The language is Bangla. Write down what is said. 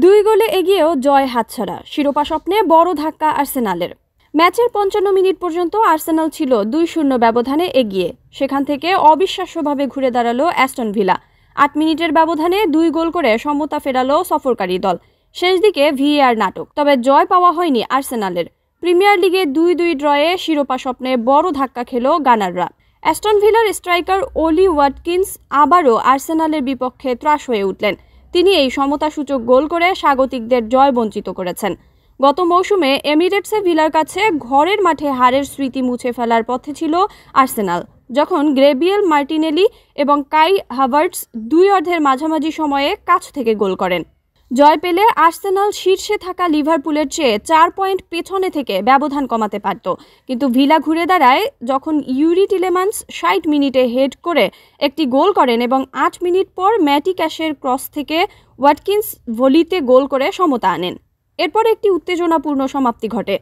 2 গোলে এগিয়েও জয় হাতছাড়া, শিরোপা স্বপ্নে বড় ধাক্কা আর্সেনালের। ম্যাচের 55 মিনিট পর্যন্ত আর্সেনাল ছিল 2-0 ব্যবধানে এগিয়ে। সেখান থেকে অবিশ্বাস্যভাবে ঘুরে দাঁড়ালো অ্যাস্টন ভিলা। 8 মিনিটের ব্যবধানে 2 গোল করে সমতা ফেরালো সফরকারী দল। শেষ দিকে ভিএআর নাটক, তবে জয় পাওয়া হয়নি আর্সেনালের। প্রিমিয়ার লিগে 2-2 ড্রয়ে শিরোপা স্বপ্নে বড় ধাক্কা খেল গানাররা। অ্যাস্টন ভিলার স্ট্রাইকার ওলি ওয়াটকিন্স আবারও আর্সেনালের বিপক্ষে ত্রাস হয়ে উঠলেন। তিনি এই সমতাসূচক গোল করে স্বাগতিকদের জয় বঞ্চিত করেছেন। গত মৌসুমে এমিরেটসে ভিলার কাছে ঘরের মাঠে হারের স্মৃতি মুছে ফেলার পথে ছিল আর্সেনাল, যখন গ্রেবিয়েল মার্টিনেলি এবং কাই হাভার্টস 2 অর্ধের মাঝামাঝি সময়ে কাছ থেকে গোল করেন। জয় পেলে আর্সেনাল শীর্ষে থাকা লিভারপুলের চেয়ে 4 পয়েন্ট পেছনে থেকে ব্যবধান কমাতে পারত, কিন্তু ভিলা ঘুরে দাঁড়ায় যখন ইউরি টিলেমান্স 60 মিনিটে হেড করে একটি গোল করেন এবং 8 মিনিট পর ম্যাটি ক্যাশের ক্রস থেকে ওয়াটকিন্স ভলিতে গোল করে সমতা আনেন। এরপর একটি উত্তেজনাপূর্ণ সমাপ্তি ঘটে।